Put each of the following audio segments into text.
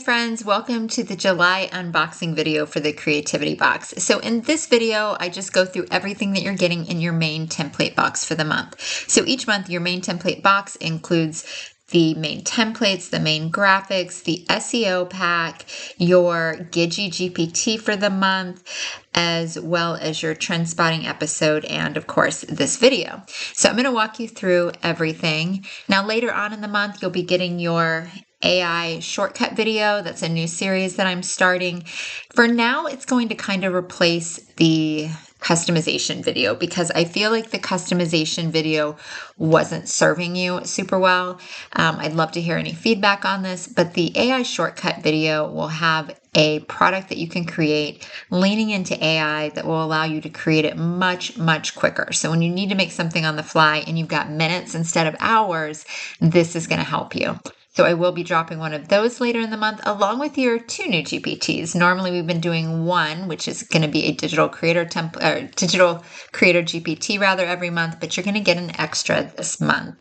friends, welcome to the July unboxing video for the Creativity Box. So in this video, I just go through everything that you're getting in your main template box for the month. So each month, your main template box includes the main templates, the main graphics, the SEO pack, your Gidgie GPT for the month, as well as your Trendspotting episode, and of course, this video. So I'm going to walk you through everything. Now, later on in the month, you'll be getting your AI shortcut video. That's a new series that I'm starting. For now, it's going to kind of replace the customization video because I feel like the customization video wasn't serving you super well. I'd love to hear any feedback on this, but the AI shortcut video will have a product that you can create leaning into AI that will allow you to create it much, much quicker. So when you need to make something on the fly and you've got minutes instead of hours, this is going to help you. So I will be dropping one of those later in the month, along with your 2 new GPTs. Normally we've been doing one, which is going to be a digital creator GPT every month, but you're going to get an extra this month.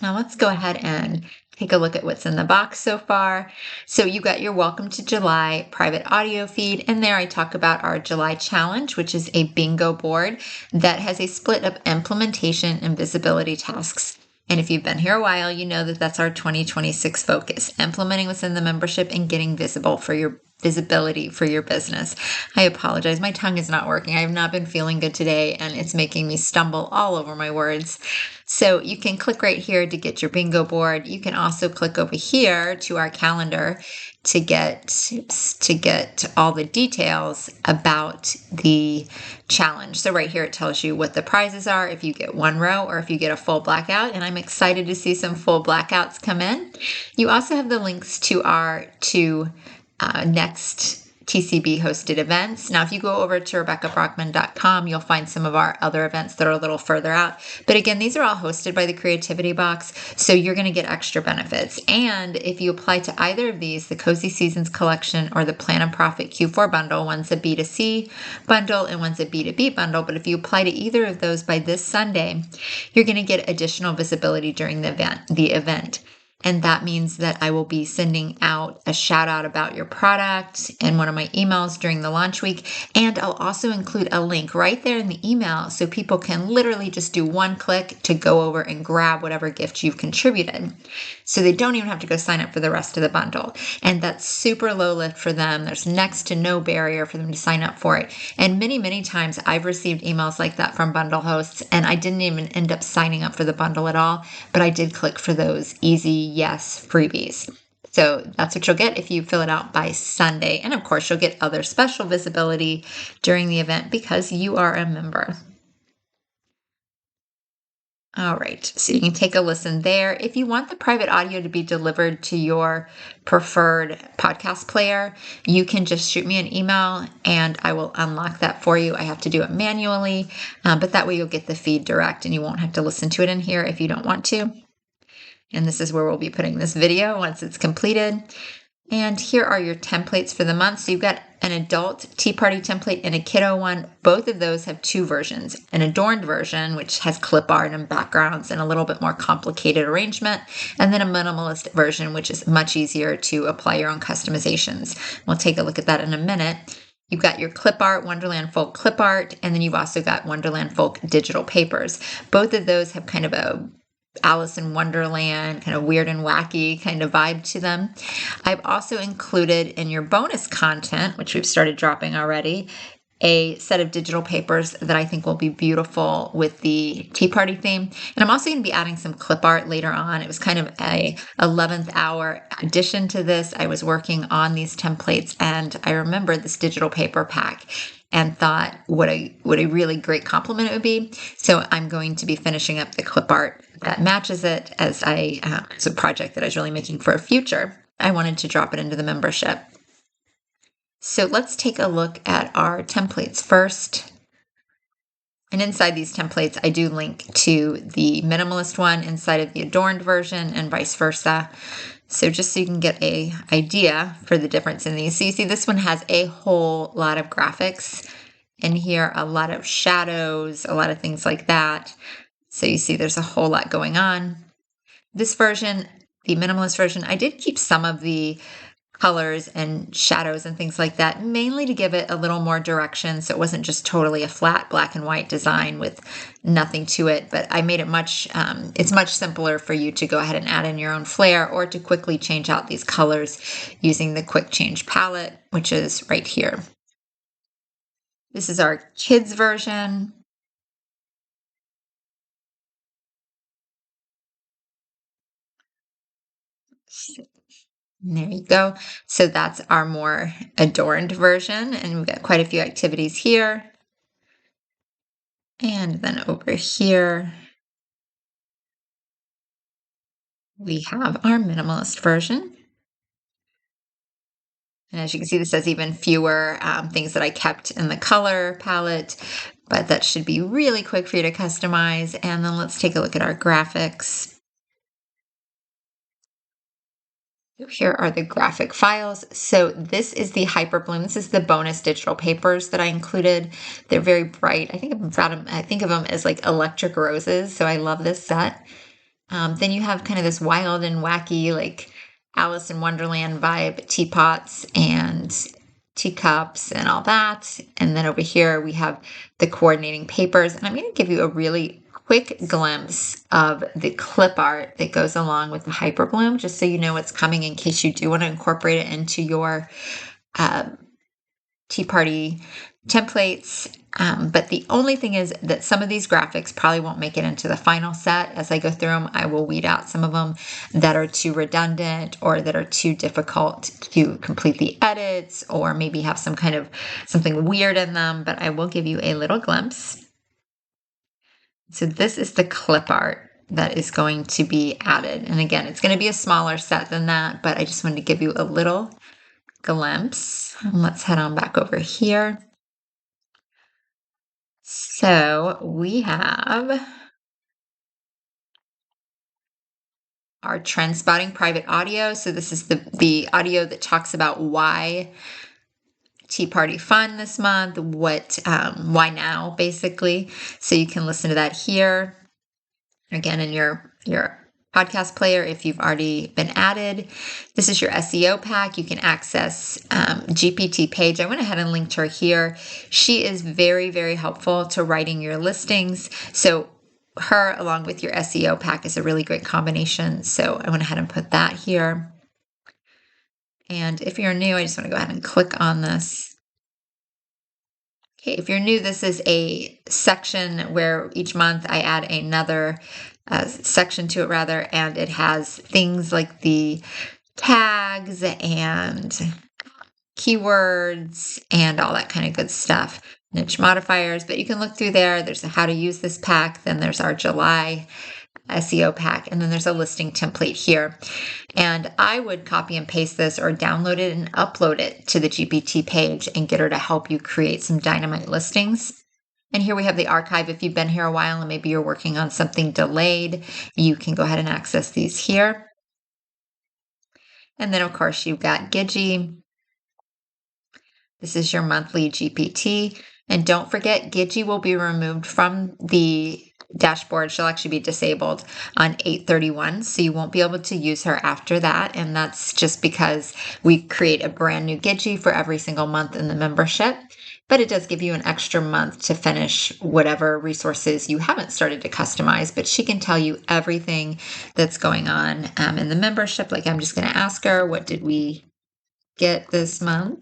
Now let's go ahead and take a look at what's in the box so far. So you got your Welcome to July private audio feed. In there, I talk about our July challenge, which is a bingo board that has a split of implementation and visibility tasks. And if you've been here a while, you know that that's our 2026 focus, implementing what's in the membership and getting visibility for your business. I apologize. My tongue is not working. I have not been feeling good today, and it's making me stumble all over my words. So you can click right here to get your bingo board. You can also click over here to our calendar to get all the details about the challenge. So right here, it tells you what the prizes are if you get one row or if you get a full blackout. And I'm excited to see some full blackouts come in. You also have the links to our two next TCB hosted events. Now, if you go over to RebeccaBrockman.com, you'll find some of our other events that are a little further out. But again, these are all hosted by the Creativity Box, so you're going to get extra benefits. And if you apply to either of these, the Cozy Seasons Collection or the Plan and Profit Q4 bundle, one's a B2C bundle and one's a B2B bundle. But if you apply to either of those by this Sunday, you're going to get additional visibility during the event. And that means that I will be sending out a shout out about your product in one of my emails during the launch week. And I'll also include a link right there in the email so people can literally just do one click to go over and grab whatever gift you've contributed. So they don't even have to go sign up for the rest of the bundle. And that's super low lift for them. There's next to no barrier for them to sign up for it. And many, many times I've received emails like that from bundle hosts, and I didn't even end up signing up for the bundle at all, but I did click for those easy yes freebies. So that's what you'll get if you fill it out by Sunday. And of course, you'll get other special visibility during the event because you are a member. All right, so you can take a listen there. If you want the private audio to be delivered to your preferred podcast player, you can just shoot me an email and I will unlock that for you. I have to do it manually, but that way you'll get the feed direct and you won't have to listen to it in here if you don't want to. And this is where we'll be putting this video once it's completed. And here are your templates for the month. So you've got an adult tea party template and a kiddo one. Both of those have 2 versions. An adorned version, which has clip art and backgrounds and a little bit more complicated arrangement. And then a minimalist version, which is much easier to apply your own customizations. We'll take a look at that in a minute. You've got your clip art, Wonderland Folk clip art, and then you've also got Wonderland Folk digital papers. Both of those have kind of a Alice in Wonderland, kind of weird and wacky kind of vibe to them. I've also included in your bonus content, which we've started dropping already, a set of digital papers that I think will be beautiful with the tea party theme. And I'm also going to be adding some clip art later on. It was kind of a 11th hour addition to this. I was working on these templates and I remembered this digital paper pack and thought what a really great compliment it would be. So I'm going to be finishing up the clip art that matches it as it's a project that I was really making for a future. I wanted to drop it into the membership. So let's take a look at our templates first. And inside these templates, I do link to the minimalist one inside of the adorned version and vice versa. So just so you can get an idea for the difference in these. So you see this one has a whole lot of graphics in here, a lot of shadows, a lot of things like that. So you see there's a whole lot going on. This version, the minimalist version, I did keep some of the colors and shadows and things like that, mainly to give it a little more direction so it wasn't just totally a flat black and white design with nothing to it. But I made it it's much simpler for you to go ahead and add in your own flair or to quickly change out these colors using the quick change palette, which is right here. This is our kids version. There you go. So that's our more adorned version, and we've got quite a few activities here. And then over here, we have our minimalist version. And as you can see, this has even fewer things that I kept in the color palette, but that should be really quick for you to customize. And then let's take a look at our graphics. Here are the graphic files. So this is the Hyperbloom. This is the bonus digital papers that I included. They're very bright. I think of them as like electric roses. So I love this set. Then you have kind of this wild and wacky, like Alice in Wonderland vibe teapots and teacups and all that. And then over here we have the coordinating papers. And I'm going to give you a really quick glimpse of the clip art that goes along with the Hyperbloom, just so you know what's coming in case you do want to incorporate it into your tea party templates. But the only thing is that some of these graphics probably won't make it into the final set. As I go through them, I will weed out some of them that are too redundant or that are too difficult to complete the edits, or maybe have some kind of something weird in them, but I will give you a little glimpse. So this is the clip art that is going to be added. And again, it's going to be a smaller set than that, but I just wanted to give you a little glimpse. And let's head on back over here. So we have our Trendspotting private audio. So this is the audio that talks about why tea party fun this month, why now, basically. So you can listen to that here. Again, in your podcast player, if you've already been added. This is your SEO pack. You can access GPT Paige. I went ahead and linked her here. She is very, very helpful to writing your listings. So her, along with your SEO pack, is a really great combination. So I went ahead and put that here. And if you're new, I just want to go ahead and click on this. Okay, if you're new, this is a section where each month I add another section to it, rather, and it has things like the tags and keywords and all that kind of good stuff, niche modifiers. But you can look through there. There's a how to use this pack. Then there's our July SEO pack, and then there's a listing template here. And I would copy and paste this or download it and upload it to the GPT page and get her to help you create some dynamite listings. And here we have the archive. If you've been here a while and maybe you're working on something delayed, you can go ahead and access these here. And then, of course, you've got Gidgie. This is your monthly GPT. And don't forget, Gidgie will be removed from the dashboard. She'll actually be disabled on 8/31, so you won't be able to use her after that. And that's just because we create a brand new Gidgie for every single month in the membership. But it does give you an extra month to finish whatever resources you haven't started to customize. But she can tell you everything that's going on in the membership. Like, I'm just going to ask her, what did we get this month?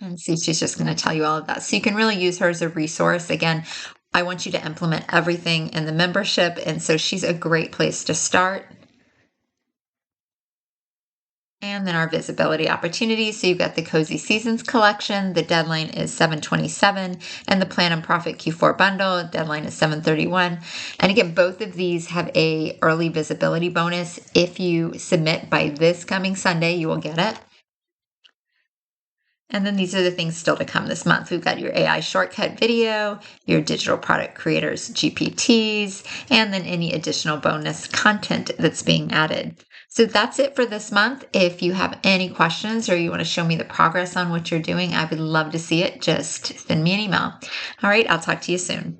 And see, she's just going to tell you all of that. So you can really use her as a resource. Again, I want you to implement everything in the membership. And so she's a great place to start. And then our visibility opportunities. So you've got the Cozy Seasons collection. The deadline is 7/27, and the Plan and Profit Q4 bundle deadline is 7/31. And again, both of these have a early visibility bonus. If you submit by this coming Sunday, you will get it. And then these are the things still to come this month. We've got your AI shortcut video, your digital product creators GPTs, and then any additional bonus content that's being added. So that's it for this month. If you have any questions or you want to show me the progress on what you're doing, I would love to see it. Just send me an email. All right, I'll talk to you soon.